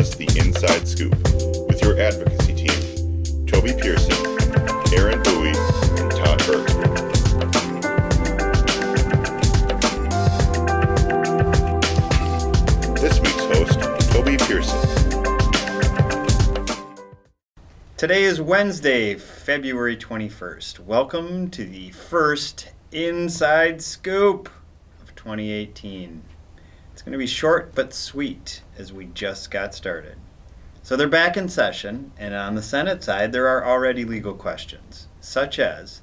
us the inside scoop with your advocacy team, Toby Pearson, Aaron Bowie, and Todd Burke. This week's host, Toby Pearson. Today is Wednesday, February 21st. Welcome to the first Inside Scoop of 2018. It's going to be short but sweet as we just got started. So they're back in session, and on the Senate side there are already legal questions, such as,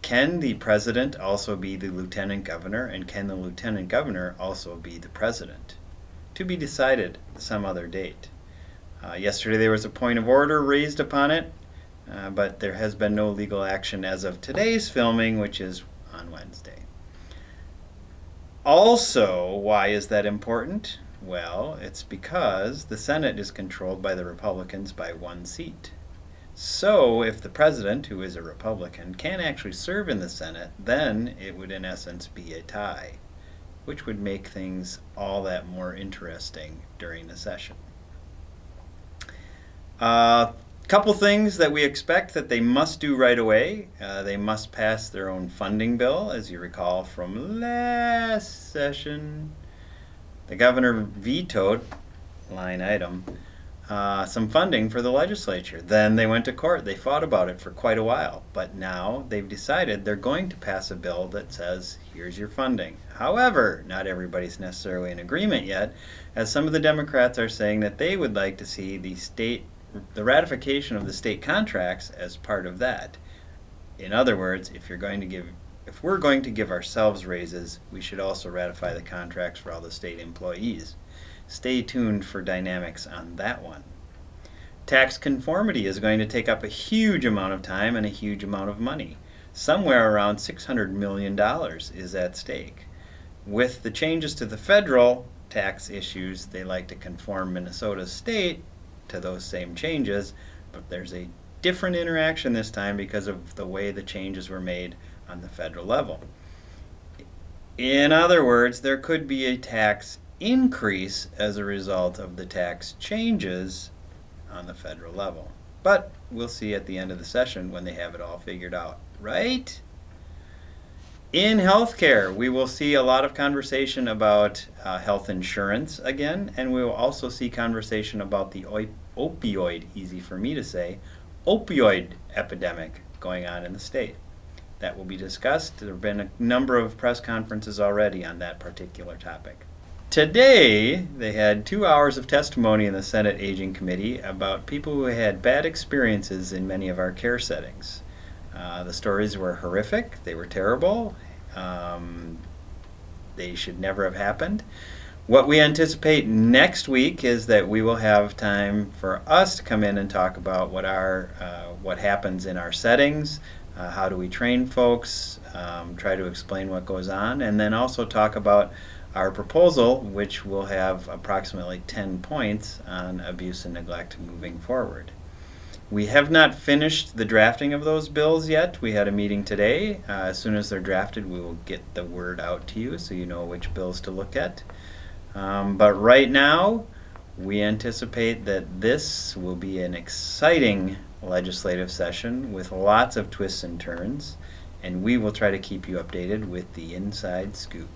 can the president also be the lieutenant governor, and can the lieutenant governor also be the president? To be decided some other date. Yesterday there was a point of order raised upon it, but there has been no legal action as of today's filming, which is on Wednesday. Also, why is that important? Well, it's because the Senate is controlled by the Republicans by one seat. So if the president, who is a Republican, can actually serve in the Senate, then it would in essence be a tie, which would make things all that more interesting during the session. Couple things that we expect that they must do right away. They must pass their own funding bill. As you recall from last session, the governor vetoed, line item, some funding for the legislature. Then they went to court. They fought about it for quite a while. But now they've decided they're going to pass a bill that says, here's your funding. However, not everybody's necessarily in agreement yet, as some of the Democrats are saying that they would like to see the ratification of the state contracts as part of that. In other words, if we're going to give ourselves raises, we should also ratify the contracts for all the state employees. Stay tuned for dynamics on that one. Tax conformity is going to take up a huge amount of time and a huge amount of money. Somewhere around $600 million is at stake. With the changes to the federal tax issues, they like to conform Minnesota state to those same changes, but there's a different interaction this time because of the way the changes were made on the federal level. In other words, there could be a tax increase as a result of the tax changes on the federal level. But we'll see at the end of the session when they have it all figured out, right? In healthcare, we will see a lot of conversation about health insurance again, and we will also see conversation about the opioid, easy for me to say, opioid epidemic going on in the state. That will be discussed. There have been a number of press conferences already on that particular topic. Today, they had 2 hours of testimony in the Senate Aging Committee about people who had bad experiences in many of our care settings. The stories were horrific. They were terrible. They should never have happened. What we anticipate next week is that we will have time for us to come in and talk about what happens in our settings, how do we train folks, try to explain what goes on, and then also talk about our proposal, which will have approximately 10 points on abuse and neglect moving forward. We have not finished the drafting of those bills yet. We had a meeting today. As soon as they're drafted, we will get the word out to you so you know which bills to look at. But right now, we anticipate that this will be an exciting legislative session with lots of twists and turns, and we will try to keep you updated with the inside scoop.